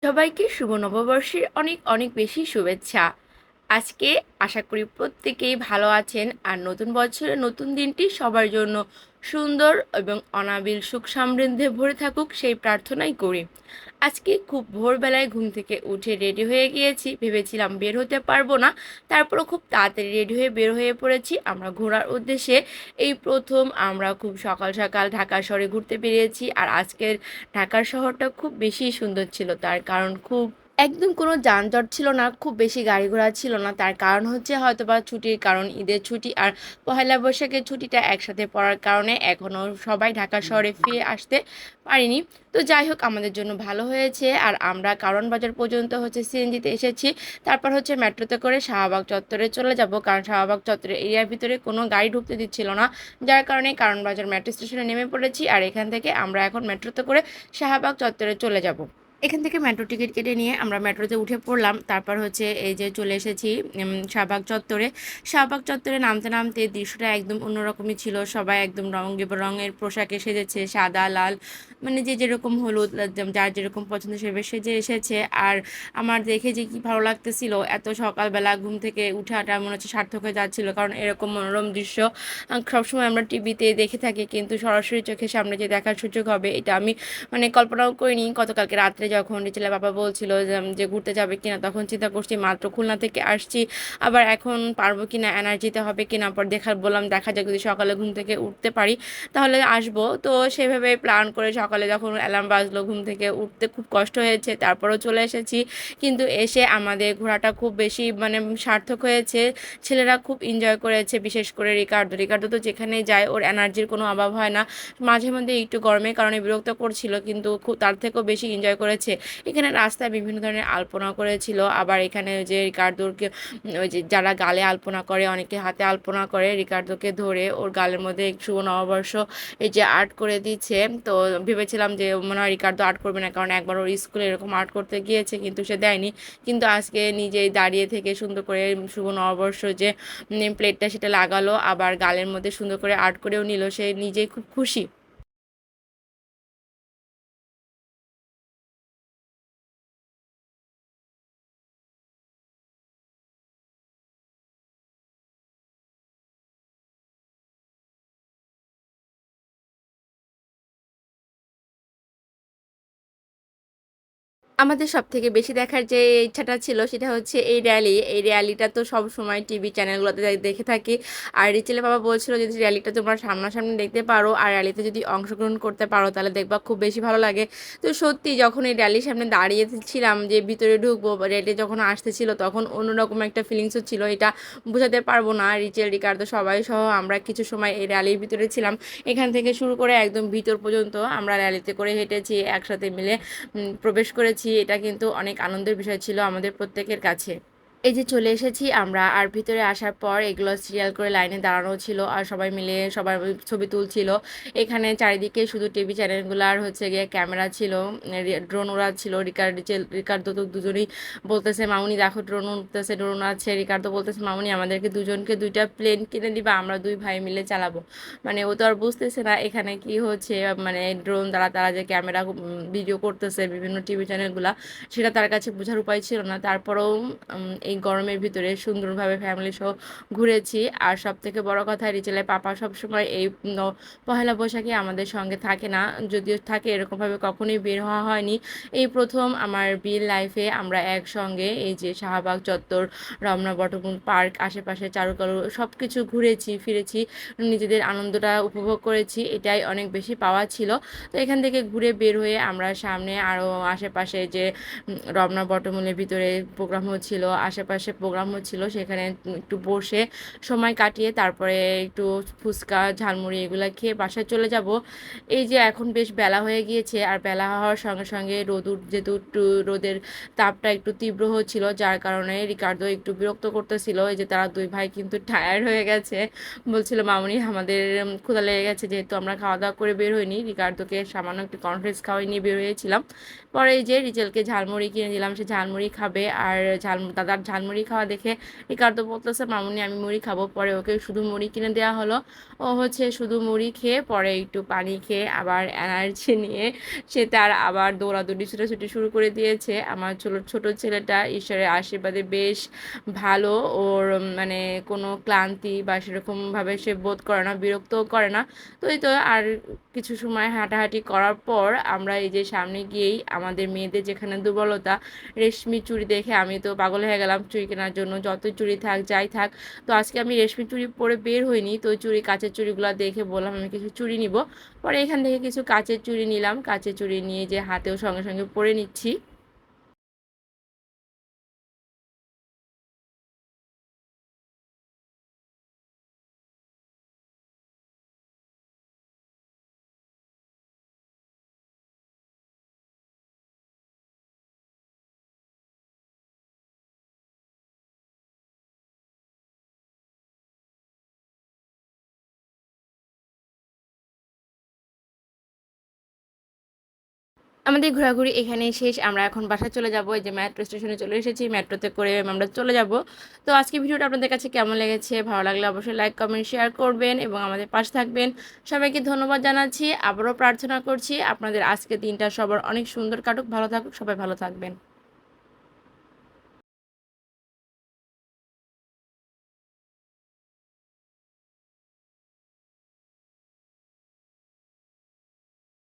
সবাইকে শুভ নববর্ষের অনেক অনেক বেশি শুভেচ্ছা। আজকে আশা করি প্রত্যেকেই ভালো আছেন, আর নতুন বছরের নতুন দিনটি সবার জন্য সুন্দর এবং অনাবিল সুখ সমৃদ্ধে ভরে থাকুক সেই প্রার্থনাই করি। আজকে খুব ভোরবেলায় ঘুম থেকে উঠে রেডি হয়ে গিয়েছি, ভেবেছিলাম বের হতে পারবো না, তারপরও খুব তাড়াতাড়ি রেডি হয়ে বের হয়ে পড়েছি আমরা ঘোরার উদ্দেশ্যে। এই প্রথম আমরা খুব সকাল সকাল ঢাকা শহরে ঘুরতে বেরিয়েছি, আর আজকের ঢাকার শহরটা খুব বেশি সুন্দর ছিল। তার কারণ খুব একদম কোনো যানজট ছিল না, খুব বেশি গাড়ি ঘোড়া ছিল না। তার কারণ হচ্ছে হয়তোবা ছুটির কারণ, ঈদের ছুটি আর পহেলা বৈশাখের ছুটিটা একসাথে পড়ার কারণে এখনও সবাই ঢাকা শহরে ফিরে আসতে পারিনি। তো যাই হোক, আমাদের জন্য ভালো হয়েছে। আর আমরা কারণ বাজার পর্যন্ত সিএনজিতে এসেছি, তারপর মেট্রোতে করে শাহবাগ চত্বরে চলে যাব, কারণ শাহবাগ চত্বরের এরিয়ার ভিতরে কোনো গাড়ি ঢুকতে দিচ্ছিল না। যার কারণে কারণ বাজার মেট্রো স্টেশনে নেমে পড়েছি, আর এখান থেকে আমরা এখন মেট্রোতে করে শাহবাগ চত্বরে চলে যাব। এখান থেকে মেট্রো টিকিট কেটে নিয়ে আমরা মেট্রোতে উঠে পড়লাম। তারপর এই যে চলে এসেছি শাহবাগ চত্বরে। শাহবাগ চত্বরে নামতে নামতে দৃশ্যটা একদম অন্যরকমই ছিল। সবাই একদম রঙ বেরঙের পোশাকে সেজেছে, সাদা লাল, মানে যে যেরকম হলুদ, যার যেরকম পছন্দ সেভাবে সেজে এসেছে। আর আমার দেখে যে কি ভালো লাগতেছিল, এত সকালবেলা ঘুম থেকে উঠাটা মনে হচ্ছে সার্থক হয়ে যাচ্ছিল, কারণ এরকম মনোরম দৃশ্য সবসময় আমরা টিভিতে দেখে থাকি, কিন্তু সরাসরি চোখের সামনে যে দেখার সুযোগ হবে এটা আমি কল্পনাও করিনি। গতকালকে রাত্রে যখন রিচেলের বাবা বলছিল যে ঘুরতে যাবে কিনা, তখন চিন্তা করছি মাত্র খুলনা থেকে আসছি, আবার এখন পারবো কিনা, এনার্জিতে হবে কিনা। পর বললাম দেখা যাক, যদি সকালে ঘুম থেকে উঠতে পারি তাহলে আসবো। তো সেভাবে প্ল্যান করে সকালে যখন অ্যালার্ম বাজলো, ঘুম থেকে উঠতে খুব কষ্ট হয়েছে, তারপরেও চলে এসেছি। কিন্তু এসে আমাদের ঘোরাটা খুব বেশি সার্থক হয়েছে। ছেলেরা খুব এনজয় করেছে, বিশেষ করে রিকার্ডো তো যেখানে যায় ওর এনার্জির কোনো অভাব হয় না। মাঝে মধ্যে একটু গরমের কারণে বিরক্ত করছিল, কিন্তু খুব তার থেকেও বেশি এনজয় করেছে। এখানে রাস্তায় বিভিন্ন ধরনের আলপনা করেছিল, আবার এখানে যে রিকার্ডোকে ওই যে যারা গালে আলপনা করে, অনেকে হাতে আলপনা করে, রিকার্ডোকে ধরে ওর গালের মধ্যে শুভ নববর্ষ এই যে আর্ট করে দিচ্ছে। তো ভেবেছিলাম যে মনে হয় রিকার্ডো আর্ট করবে না, কারণ একবার ওর স্কুলে এরকম আর্ট করতে গিয়েছে কিন্তু সে দেয়নি। কিন্তু আজকে নিজেই দাঁড়িয়ে থেকে সুন্দর করে শুভ নববর্ষ যে নেম প্লেটটা সেটা লাগালো, আবার গালের মধ্যে সুন্দর করে আর্ট করেও নিল, সে নিজেই খুব খুশি। আমাদের সবথেকে বেশি দেখার যে ইচ্ছাটা ছিল সেটা হচ্ছে এই র্যালিটা তো সব সময় টিভি চ্যানেলগুলোতে দেখে থাকি। আর রিচেলের বাবা বলছিল যদি র্যালিটা তোমরা সামনাসামনি দেখতে পারো আর র্যালিতে যদি অংশগ্রহণ করতে পারো তাহলে দেখবা খুব বেশি ভালো লাগে। তো সত্যি যখন এই র্যালির সামনে দাঁড়িয়েছিলাম, যে ভিতরে ঢুকবো, রেটে যখন আসতেছিল তখন অন্যরকম একটা ফিলিংসও ছিল, এটা বোঝাতে পারবো না। রিকার্ডো সবাই সহ আমরা কিছু সময় এই র্যালির ভিতরে ছিলাম। এখান থেকে শুরু করে একদম ভিতর পর্যন্ত আমরা র্যালিতে করে হেঁটেছি, একসাথে মিলে প্রবেশ করেছি। এটা কিন্তু অনেক আনন্দের বিষয় ছিল আমাদের প্রত্যেকের কাছে। এই যে চলে এসেছি আমরা, আর ভিতরে আসার পর এগুলো সিরিয়াল করে লাইনে দাঁড়ানো ছিল, আর সবাই মিলে সবার ছবি তুলছিল। এখানে চারিদিকে শুধু টিভি চ্যানেলগুলো আর গিয়ে ক্যামেরা ছিল, ড্রোন উড়াচ্ছিল। রিকার্ডো তো দুজনেই বলতেছে মামুনি দেখো ড্রোন উঠতেছে, ড্রোন আছে। রিকার্ডো বলতেছে মামুনি আমাদেরকে দুজনকে দুইটা প্লেন কিনে দিবা, আমরা দুই ভাই মিলে চালাবো। মানে ও তো আর বুঝতেছে না এখানে কি হচ্ছে, মানে ড্রোন দ্বারা তারা যে ক্যামেরা ভিডিও করতেছে বিভিন্ন টিভি চ্যানেলগুলা, সেটা তার কাছে বোঝার উপায় ছিল না। তারপরেও এই গরমের ভিতরে সুন্দরভাবে ফ্যামিলি সহ ঘুরেছি। আর সব থেকে বড় কথা, রিচেলের পাপা সবসময় এই পহেলা বৈশাখে আমাদের সঙ্গে থাকে না, যদিও থাকে এরকমভাবে কখনোই বের হওয়া হয়নি। এই প্রথম আমার বিয়ের লাইফে আমরা একসঙ্গে এই যে শাহবাগ চত্বর, রমনা বটমূল পার্ক, আশেপাশে চারুকালু সব কিছু ঘুরেছি ফিরেছি, নিজেদের আনন্দটা উপভোগ করেছি, এটাই অনেক বেশি পাওয়া ছিল। তো এখান থেকে ঘুরে বের হয়ে আমরা সামনে আরও আশেপাশে যে রমনা বটমূলের ভিতরে প্রোগ্রাম হচ্ছিল, আশেপাশে প্রোগ্রাম হচ্ছিল, সেখানে একটু বসে সময় কাটিয়ে তারপরে একটু ফুচকা ঝালমুড়ি এগুলো খেয়ে বাসায় চলে যাব। এই যে এখন বেশ বেলা হয়ে গিয়েছে, আর বেলা হওয়ার সঙ্গে সঙ্গে যেহেতু একটু রোদের তাপটা একটু তীব্র হচ্ছিল, যার কারণে রিকার্ডো একটু বিরক্ত করতেছিল। এই যে তারা দুই ভাই কিন্তু টায়ার্ড হয়ে গেছে, বলছিল মামুনি আমাদের ক্ষুধা লেগে গেছে, যেহেতু আমরা খাওয়া দাওয়া করে বের হইনি। রিকার্ডোকে সামান্য একটু কনফ্লেক্স খাওয়াই নিয়ে বের হয়েছিলাম। পরে এই যে রিচেলকে ঝালমুড়ি কিনে দিলাম, সে ঝালমুড়ি খাবে, আর দাদার ঝালমুড়ি খাওয়া দেখে রিকার্দো বলতেছে মামুনি আমি মুড়ি খাবো। পরে ওকে শুধু মুড়ি কিনে দেওয়া হলো। ও হচ্ছে শুধু মুড়ি খেয়ে পরে একটু পানি খেয়ে আবার এনার্জি নিয়ে সে তার আবার দৌড়াদৌড়ি ছোটাছুটি শুরু করে দিয়েছে। আমার ছোট ছেলেটা ঈশ্বরের আশীর্বাদে বেশ ভালো। ওর মানে কোনো ক্লান্তি বা সেরকমভাবে সে বোধ করে না, বিরক্তও করে না। তো এই তো আর কিছু সময় হাঁটাহাঁটি করার পর আমরা এই যে সামনে গিয়েই আমাদের মেয়েদের যেখানে দুর্বলতা, রেশমি চুড়ি দেখে আমি তো পাগল হয়ে গেলাম চুড়ি কেনার জন্য। যতই চুড়ি থাক যাই থাক, তো আজকে আমি রেশমি চুড়ি পরে বের হইনি, তো ওই চুড়ি কাচের চুড়িগুলো দেখে বললাম আমি কিছু চুড়ি নিব। পরে এখান থেকে কিছু কাচের চুড়ি নিলাম, কাচের চুড়ি নিয়ে যে হাতেও সঙ্গে সঙ্গে পরে নিচ্ছি। আমাদের ঘোরাঘুরি এখানেই শেষ। আমরা এখন বাসায় চলে যাব। এই যে মেট্রো স্টেশনে চলে এসেছি, মেট্রোতে করে আমরা চলে যাব। তো আজকে ভিডিওটা আপনাদের কাছে কেমন লেগেছে, ভালো লাগলে অবশ্যই লাইক কমেন্ট শেয়ার করবেন এবং আমাদের পাশে থাকবেন। সবাইকে ধন্যবাদ জানাচ্ছি। আবারও প্রার্থনা করছি আপনাদের আজকে দিনটা সবার অনেক সুন্দর কাটুক, ভালো থাকুক, সবাই ভালো থাকবেন।